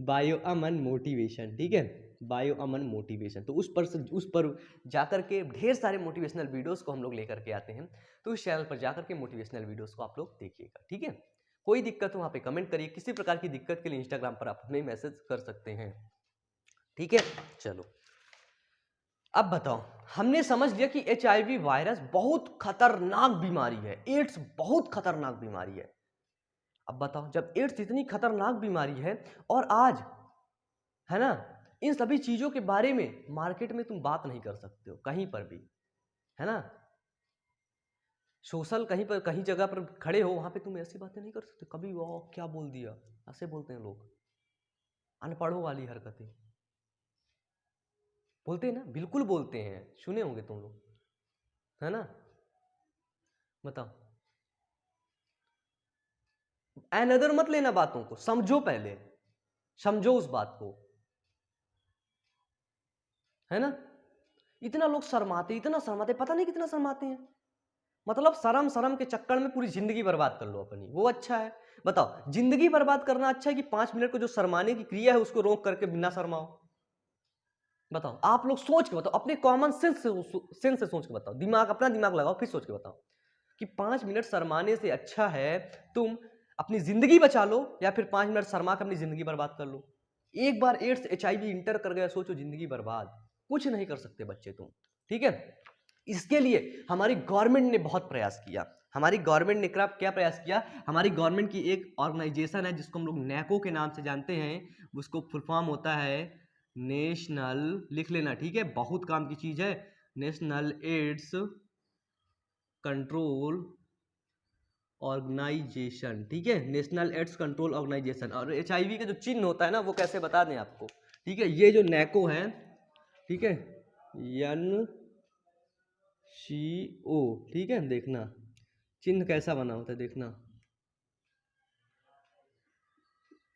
Speaker 1: बायो अमन मोटिवेशन। ठीक है, बायो अमन मोटिवेशन। तो उस पर जाकर के ढेर सारे मोटिवेशनल वीडियोस को हम लोग लेकर के आते हैं, तो उस चैनल पर जाकर के मोटिवेशनल वीडियोस को आप लोग देखिएगा। ठीक है, कोई दिक्कत हो वहाँ पे कमेंट करिए, किसी प्रकार की दिक्कत के लिए इंस्टाग्राम पर आप हमें मैसेज कर सकते हैं। ठीक है, चलो अब बताओ, हमने समझ लिया कि HIV वायरस बहुत खतरनाक बीमारी है, एड्स बहुत खतरनाक बीमारी है। अब बताओ, जब एड्स इतनी खतरनाक बीमारी है और आज, है ना, इन सभी चीजों के बारे में मार्केट में तुम बात नहीं कर सकते हो कहीं पर भी, है ना, सोशल कहीं पर कहीं जगह पर खड़े हो वहां पे तुम ऐसी बातें नहीं कर सकते कभी, वो क्या बोल दिया, ऐसे बोलते हैं लोग, अनपढ़ों वाली हरकतें बोलते हैं ना, बिल्कुल बोलते हैं, सुने होंगे तुम लोग, है ना। बताओ, अनदर मत लेना बातों को, समझो, पहले समझो उस बात को, है ना। इतना लोग शर्माते, इतना शर्माते, पता नहीं कितना शर्माते हैं, मतलब शर्म शर्म के चक्कर में पूरी जिंदगी बर्बाद कर लो अपनी, वो अच्छा है। बताओ, जिंदगी बर्बाद करना अच्छा है कि 5 मिनट को जो शर्माने की क्रिया है उसको रोक करके बिना शर्माओ? बताओ, आप लोग सोच के बताओ, अपने कॉमन सेंस से सोच के बताओ, दिमाग, अपना दिमाग लगाओ, फिर सोच के बताओ कि 5 मिनट शर्माने से अच्छा है तुम अपनी जिंदगी बचा लो या फिर 5 मिनट शर्मा के अपनी जिंदगी बर्बाद कर लो। एक बार एड्स HIV इंटर कर गया, सोचो जिंदगी बर्बाद, कुछ नहीं कर सकते बच्चे तुम, ठीक है। इसके लिए हमारी गवर्नमेंट ने बहुत प्रयास किया, हमारी गवर्नमेंट ने क्या प्रयास किया, हमारी गवर्नमेंट की एक ऑर्गेनाइजेशन है जिसको हम लोग नैको के नाम से जानते हैं, उसको फुल फॉर्म होता है नेशनल, लिख लेना, ठीक है, बहुत काम की चीज है, नेशनल एड्स कंट्रोल ऑर्गेनाइजेशन, ठीक है, नेशनल एड्स कंट्रोल ऑर्गेनाइजेशन। और HIV का जो चिन्ह होता है ना, वो कैसे बता दें आपको, ठीक है, ये जो नैको है, ठीक है, NCO, ठीक है, देखना चिन्ह कैसा बना होता है, देखना,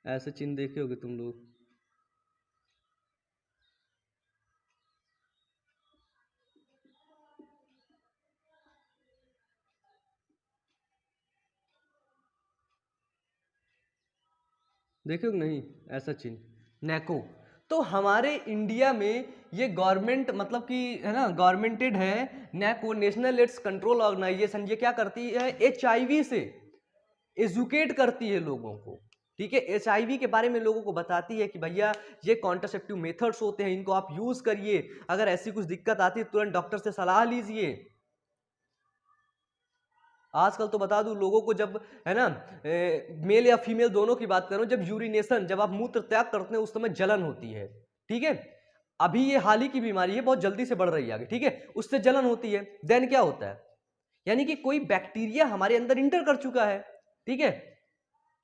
Speaker 1: ऐसे चिन्ह देखे होगे तुम लोग, देखे हो नहीं, ऐसा चिन्ह नैको। तो हमारे इंडिया में ये गवर्नमेंट, मतलब कि, है ना, गवर्नमेंटेड है नैको, नेशनल एड्स कंट्रोल ऑर्गेनाइजेशन। ये क्या करती है, HIV से एजुकेट करती है लोगों को, ठीक है, HIV के बारे में लोगों को बताती है कि भैया ये कॉन्ट्रासेप्टिव मेथड्स होते हैं, इनको आप यूज करिए, अगर ऐसी कुछ दिक्कत आती है तुरंत डॉक्टर से सलाह लीजिए। आजकल तो बता दूं लोगों को, जब, है ना, मेल या फीमेल दोनों की बात करूं, जब यूरिनेशन, जब आप मूत्र त्याग करते हैं उस समय जलन होती है, ठीक है, अभी ये हाल ही की बीमारी है, बहुत जल्दी से बढ़ रही है आगे, ठीक है, उससे जलन होती है, देन क्या होता है, यानी कि कोई बैक्टीरिया हमारे अंदर इंटर कर चुका है, ठीक है,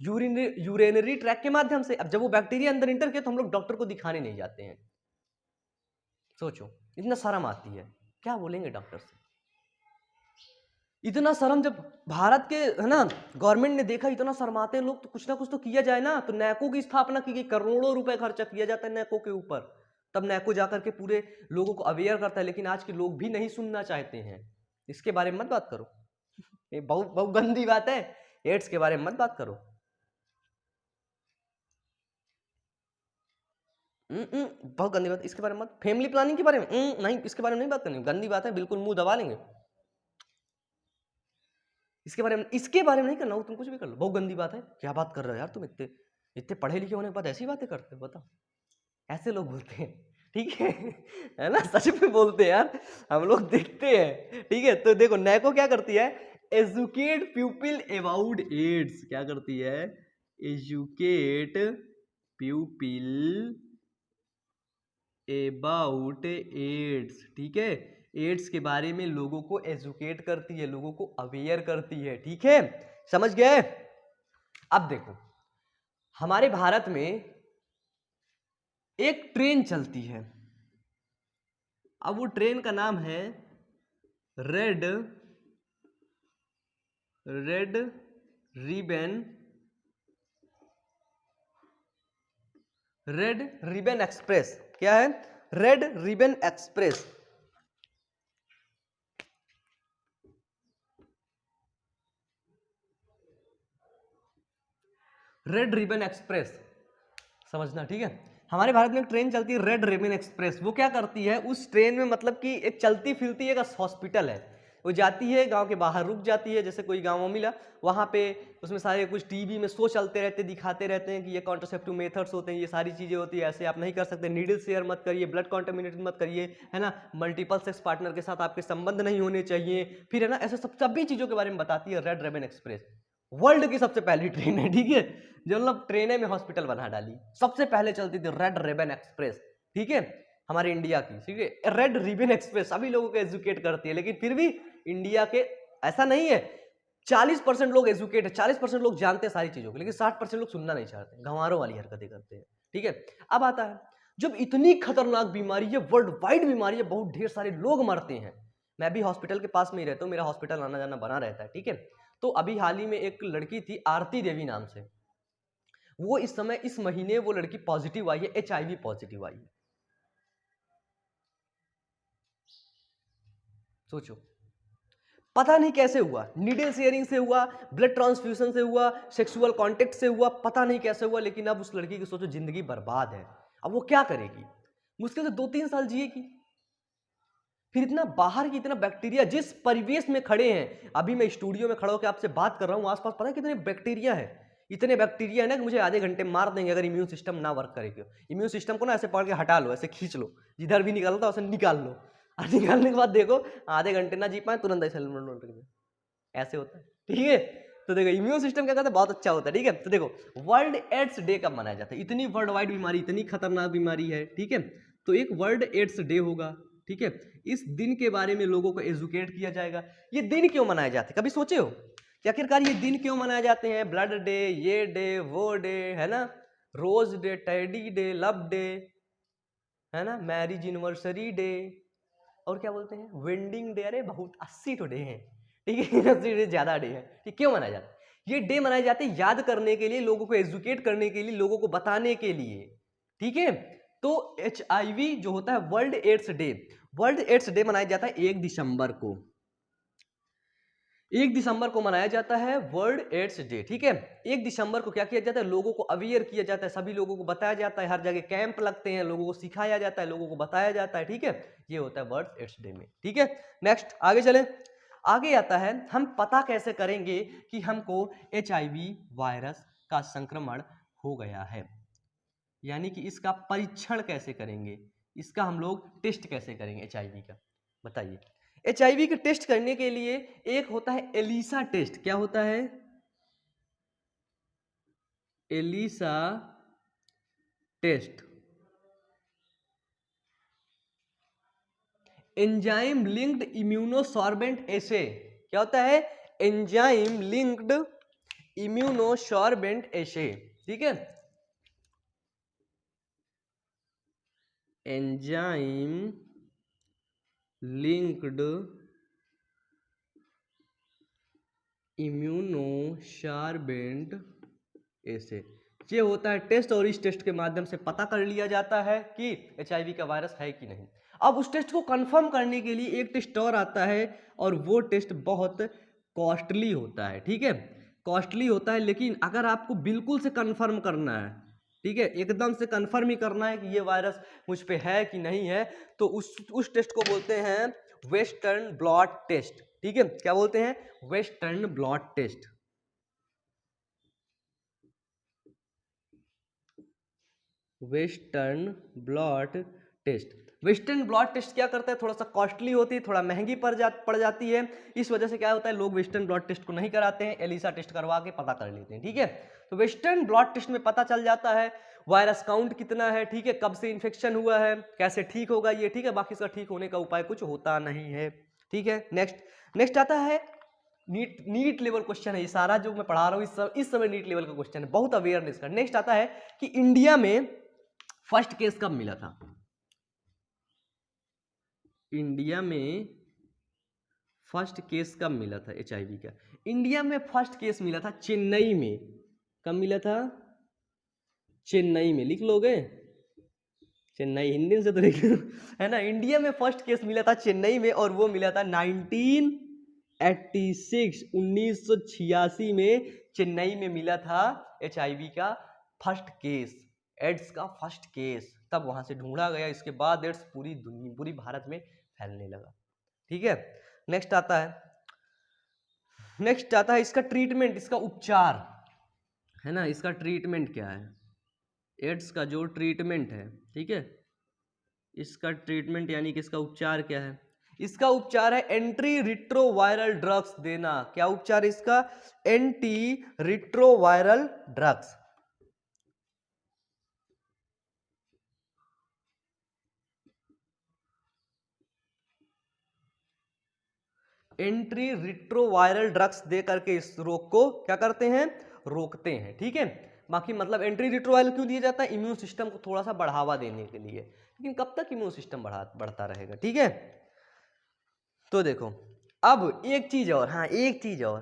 Speaker 1: यूरिनरी ट्रैक के माध्यम से। अब जब वो बैक्टीरिया अंदर इंटर किया तो हम लोग डॉक्टर को दिखाने नहीं जाते हैं, सोचो, इतना शर्म आती है, क्या बोलेंगे डॉक्टर से, इतना शर्म, जब भारत के, है ना, गवर्नमेंट ने देखा इतना शर्माते हैं लोग, तो कुछ ना कुछ तो किया जाए ना। तो नैको की स्थापना की गई, करोड़ों रुपए खर्चा किया जाता है नैको के ऊपर, तब नैको जाकर के पूरे लोगों को अवेयर करता है, लेकिन आज के लोग भी नहीं सुनना चाहते हैं, इसके बारे में मत बात करो, ये बहुत बहुत गंदी बात है, एड्स के बारे में मत बात करो। बहुत गंदी बात, इसके बारे में मत, फैमिली प्लानिंग के बारे में नहीं, इसके बारे में नहीं बात करनी, गंदी बात है, बिल्कुल मुंह दबा लेंगे, इसके बारे में नहीं करना, तुम कुछ भी कर लो, बहुत गंदी बात है, क्या बात कर रहे हो यार तुम, इतने इतने पढ़े लिखे होने के बाद ऐसी बातें करते हो, बताओ, ऐसे लोग बोलते हैं, ठीक है ना, सच में बोलते हैं यार, हम लोग देखते हैं, ठीक है। तो देखो नैको क्या करती है, एजुकेट पीपल अबाउट एड्स, क्या करती है, एजुकेट पीपल अबाउट एड्स, ठीक है, एड्स के बारे में लोगों को एजुकेट करती है, लोगों को अवेयर करती है, ठीक है, समझ गए। अब देखो, हमारे भारत में एक ट्रेन चलती है, अब वो ट्रेन का नाम है रेड रिबन एक्सप्रेस, क्या है, red ribbon express, red ribbon express, समझना, ठीक है। हमारे भारत में एक ट्रेन चलती है रेड रिबन एक्सप्रेस, वो क्या करती है, उस ट्रेन में, मतलब कि एक चलती फिरती एक हॉस्पिटल है, वो जाती है गांव के बाहर, रुक जाती है, जैसे कोई गांव मिला वहां पे, उसमें सारे कुछ टीवी में शो चलते रहते, दिखाते रहते हैं कि ये कॉन्ट्रासेप्टिव मेथड्स होते हैं, ये सारी चीजें होती है, ऐसे आप नहीं कर सकते, नीडल शेयर मत करिए, ब्लड कॉन्टेमिनेटेड मत करिए, है ना, मल्टीपल सेक्स पार्टनर के साथ आपके संबंध नहीं होने चाहिए, फिर, है ना, ऐसे सभी चीजों के बारे में बताती है रेड रिबन एक्सप्रेस। वर्ल्ड की सबसे पहली ट्रेन है, ठीक है, जो मतलब ट्रेनें में हॉस्पिटल बना डाली। सबसे पहले चलती थी रेड रिबन एक्सप्रेस, ठीक है, हमारे इंडिया की, ठीक है, रेड रिबन एक्सप्रेस सभी लोगों को एजुकेट करती है, लेकिन फिर भी इंडिया के ऐसा नहीं है, 40% लोग एजुकेट है, 40% लोग जानते हैं सारी चीजों को, लेकिन 60% लोग सुनना नहीं चाहते, गंवारों वाली हरकतें करते हैं, ठीक है। अब आता है, जब इतनी खतरनाक बीमारी है, वर्ल्ड वाइड बीमारी है, बहुत ढेर सारे लोग मरते हैं। मैं भी हॉस्पिटल के पास में ही रहता हूँ, मेरा हॉस्पिटल आना जाना बना रहता है, ठीक है। तो अभी हाल ही में एक लड़की थी आरती देवी नाम से, वो इस समय इस महीने वो लड़की पॉजिटिव आई है, HIV पॉजिटिव आई है। सोचो, पता नहीं कैसे हुआ, नीडल शेयरिंग से हुआ, ब्लड ट्रांसफ्यूजन से हुआ, सेक्सुअल कांटेक्ट से हुआ, पता नहीं कैसे हुआ, लेकिन अब उस लड़की की सोचो जिंदगी बर्बाद है। अब वो क्या करेगी, मुश्किल से 2-3 साल जिएगी, फिर इतना बाहर की इतना बैक्टीरिया, जिस परिवेश में खड़े हैं, अभी मैं स्टूडियो में खड़ा होकर आपसे बात कर रहा हूँ, आसपास पता है कितने बैक्टीरिया है, इतने बैक्टीरिया है ना कि मुझे आधे घंटे मार देंगे अगर इम्यून सिस्टम ना वर्क करेगी। इम्यून सिस्टम को ना ऐसे पकड़ के हटा लो, ऐसे खींच लो, जिधर भी निकालता उसे निकाल लो, और निकालने के बाद देखो आधे घंटे ना जी पाए, तुरंत ऐसे होता है, ठीक है। तो देखो इम्यून सिस्टम क्या कहता है, बहुत अच्छा होता है, ठीक है। तो देखो वर्ल्ड एड्स डे कब मनाया जाता है, इतनी वर्ल्ड वाइड बीमारी, इतनी खतरनाक बीमारी है, ठीक है, तो एक वर्ल्ड एड्स डे होगा, ठीक है। इस दिन के बारे में लोगों को एजुकेट किया जाएगा। ये दिन क्यों मनाए जाते हैं, कभी सोचे हो कि आखिरकार ये दिन क्यों मनाए जाते हैं? ब्लड डे, ये डे, वो डे, है ना, rose day, teddy day, love day, है ना, मैरिज एनिवर्सरी डे, और क्या बोलते हैं, वेंडिंग डे, अरे बहुत 80 तो डे है, ठीक है, 80 डे ज्यादा डे है। ठीक, क्यों मनाया जाता है? ये डे मनाए जाते हैं याद करने के लिए, लोगों को एजुकेट करने के लिए, लोगों को बताने के लिए, ठीक है। तो HIV जो होता है world AIDS day, world AIDS day मनाया जाता है 1 दिसंबर को, 1 दिसंबर को मनाया जाता है वर्ल्ड एड्स डे, ठीक है। 1 दिसंबर को क्या किया जाता है, लोगों को अवेयर किया जाता है, सभी लोगों को बताया जाता है, हर जगह कैंप लगते हैं, लोगों को सिखाया जाता है, लोगों को बताया जाता है, ठीक है। ये होता है वर्ल्ड एड्स डे में, ठीक है। नेक्स्ट आगे चले, आगे आता है हम पता कैसे करेंगे कि हमको HIV वायरस का संक्रमण हो गया है, यानी कि इसका परीक्षण कैसे करेंगे, इसका हम लोग टेस्ट कैसे करेंगे HIV का, बताइए। HIV का टेस्ट करने के लिए एक होता है एलिसा टेस्ट, क्या होता है, ELISA test, enzyme linked immunosorbent assay, क्या होता है, एंजाइम लिंक्ड इम्यूनोसॉर्बेंट एसे, ठीक है, एंजाइम लिंक्ड इम्यूनोसॉर्बेंट एसे, ये होता है टेस्ट, और इस टेस्ट के माध्यम से पता कर लिया जाता है कि HIV का वायरस है कि नहीं। अब उस टेस्ट को कंफर्म करने के लिए एक टेस्ट और आता है, और वो टेस्ट बहुत कॉस्टली होता है, ठीक है, कॉस्टली होता है, लेकिन अगर आपको बिल्कुल से कंफर्म करना है, ठीक है, एकदम से कंफर्म ही करना है कि ये वायरस मुझ पे है कि नहीं है, तो उस टेस्ट को बोलते हैं वेस्टर्न ब्लॉट टेस्ट, ठीक है, क्या बोलते हैं, western blot test, western blot test. Western blot test क्या करता है, थोड़ा सा कॉस्टली होती है, थोड़ा महंगी पड़ जाती है, इस वजह से क्या होता है, लोग वेस्टर्न ब्लॉट टेस्ट को नहीं कराते हैं, एलिसा टेस्ट करवा के पता कर लेते हैं, ठीक है। तो वेस्टर्न ब्लॉट टेस्ट में पता चल जाता है वायरस काउंट कितना है, ठीक है, कब से इन्फेक्शन हुआ है, कैसे ठीक होगा ये, ठीक है, बाकी इसका ठीक होने का उपाय कुछ होता नहीं है, ठीक है। नेक्स्ट आता है नीट लेवल क्वेश्चन है, ये सारा जो मैं पढ़ा रहा हूँ इस समय नीट लेवल का क्वेश्चन है, बहुत अवेयरनेस का। नेक्स्ट आता है कि इंडिया में फर्स्ट केस कब मिला था, इंडिया में फर्स्ट केस कब मिला था HIV का, इंडिया में फर्स्ट केस मिला था चेन्नई में, कब मिला था, चेन्नई में, लिख लोगे, चेन्नई हिंदी से तो लिख है ना, इंडिया में फर्स्ट केस मिला था चेन्नई में, और वो मिला था 1986 में चेन्नई में मिला था HIV का फर्स्ट केस, एड्स का फर्स्ट केस, तब वहां से ढूंढा गया, इसके बाद एड्स पूरी दुनिया, पूरी भारत में फैलने लगा, ठीक है। नेक्स्ट आता है इसका ट्रीटमेंट, इसका उपचार, है ना, इसका ट्रीटमेंट क्या है, एड्स का जो ट्रीटमेंट है, ठीक है, इसका ट्रीटमेंट यानी कि इसका उपचार क्या है। इसका उपचार है एंटी रिट्रोवायरल ड्रग्स देना। क्या उपचार है इसका? Anti retroviral drugs. Anti retroviral drugs दे करके इस रोग को क्या करते हैं? रोकते हैं। ठीक है, बाकी मतलब एंटी रिट्रोवायरल क्यों दिया जाता है? इम्यून सिस्टम को थोड़ा सा बढ़ावा देने के लिए। लेकिन कब तक इम्यून सिस्टम बढ़ता रहेगा? ठीक है, तो देखो अब एक चीज और, हाँ एक चीज और,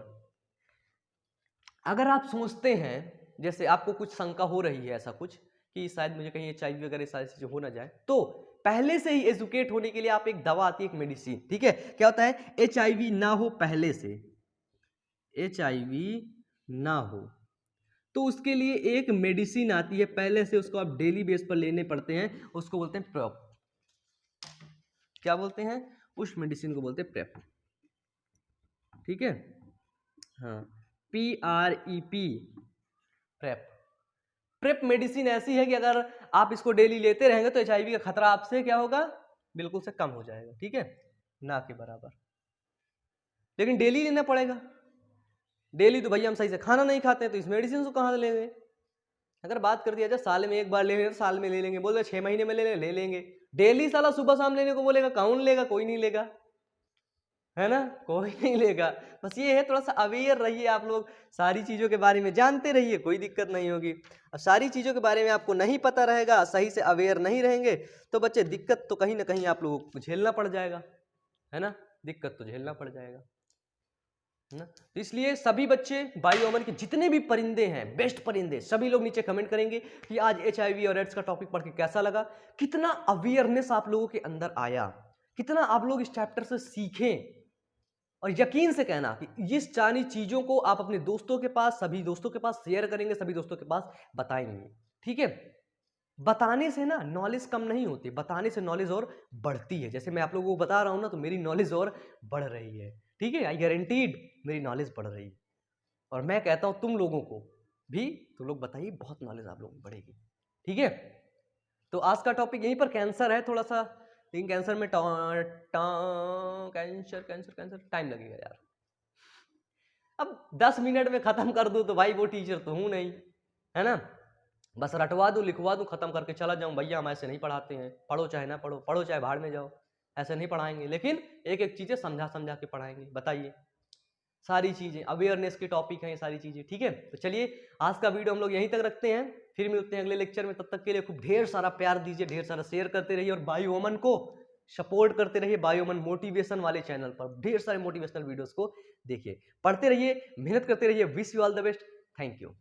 Speaker 1: अगर आप सोचते हैं जैसे आपको कुछ शंका हो रही है ऐसा कुछ कि शायद मुझे कहीं HIV वगैरह सारी चीजें हो ना जाए, तो पहले से ही एजुकेट होने के लिए आप एक दवा आती है, एक मेडिसिन। ठीक है, क्या होता है? HIV ना हो, पहले से HIV ना हो तो उसके लिए एक मेडिसिन आती है पहले से, उसको आप डेली बेस पर लेने पड़ते हैं, उसको बोलते हैं प्रेप। क्या बोलते हैं? उस मेडिसिन को बोलते हैं प्रेप। ठीक है, हाँ, PREP, प्रेप। प्रेप मेडिसिन ऐसी है कि अगर आप इसको डेली लेते रहेंगे तो HIV का खतरा आपसे क्या होगा? बिल्कुल से कम हो जाएगा। ठीक है, ना के बराबर। लेकिन डेली लेना पड़ेगा। डेली तो भैया हम सही से खाना नहीं खाते हैं, तो इस मेडिसिन को कहाँ से लेंगे? अगर बात कर दिया जाए साल में एक बार ले लेंगे, साल में ले लेंगे, बोल रहे 6 महीने में ले लेंगे। डेली साला सुबह शाम लेने को बोलेगा, कौन लेगा? कोई नहीं लेगा, है ना, कोई नहीं लेगा। बस ये है, थोड़ा सा अवेयर रहिए आप लोग, सारी चीज़ों के बारे में जानते रहिए, कोई दिक्कत नहीं होगी। और सारी चीज़ों के बारे में आपको नहीं पता रहेगा, सही से अवेयर नहीं रहेंगे, तो बच्चे दिक्कत तो कहीं ना कहीं आप लोगों को झेलना पड़ जाएगा, है ना, दिक्कत तो झेलना पड़ जाएगा, है ना। तो इसलिए सभी बच्चे बायोमन के जितने भी परिंदे हैं, बेस्ट परिंदे, सभी लोग नीचे कमेंट करेंगे कि आज HIV और एड्स का टॉपिक पढ़ के कैसा लगा, कितना अवेयरनेस आप लोगों के अंदर आया, कितना आप लोग इस चैप्टर से सीखें। और यकीन से कहना कि इस सारी चीजों को आप अपने दोस्तों के पास, सभी दोस्तों के पास शेयर करेंगे, सभी दोस्तों के पास बताएंगे। ठीक है, बताने से ना नॉलेज कम नहीं होती, बताने से नॉलेज और बढ़ती है। जैसे मैं आप लोगों को बता रहा हूं ना, तो मेरी नॉलेज और बढ़ रही है। ठीक है, आई गारंटीड मेरी नॉलेज बढ़ रही है। और मैं कहता हूं तुम लोगों को भी, तुम लोग बताइए, बहुत नॉलेज आप लोगों को बढ़ेगी। ठीक है, तो आज का टॉपिक यहीं पर कैंसर है थोड़ा सा, लेकिन कैंसर में कैंसर कैंसर कैंसर टाइम लगेगा यार। अब 10 मिनट में खत्म कर दूं तो भाई वो टीचर तो हूं नहीं, है ना। बस रटवा दूं, लिखवा दूं, खत्म करके चला जाऊं, भैया हम ऐसे नहीं पढ़ाते हैं, पढ़ो चाहे ना पढ़ो, पढ़ो चाहे भाड़ में जाओ, ऐसे नहीं पढ़ाएंगे। लेकिन एक एक चीजें समझा समझा के पढ़ाएंगे। बताइए, सारी चीजें अवेयरनेस के टॉपिक हैं ये सारी चीजें। ठीक है, तो चलिए आज का वीडियो हम लोग यहीं तक रखते हैं, फिर मिलते हैं अगले लेक्चर में। तब तक के लिए खूब ढेर सारा प्यार दीजिए, ढेर सारा शेयर करते रहिए, और बायोमन को सपोर्ट करते रहिए। बायोमन मोटिवेशन वाले चैनल पर ढेर सारे मोटिवेशनल वीडियोस को देखिए, पढ़ते रहिए, मेहनत करते रहिए। Wish you all the best. Thank you.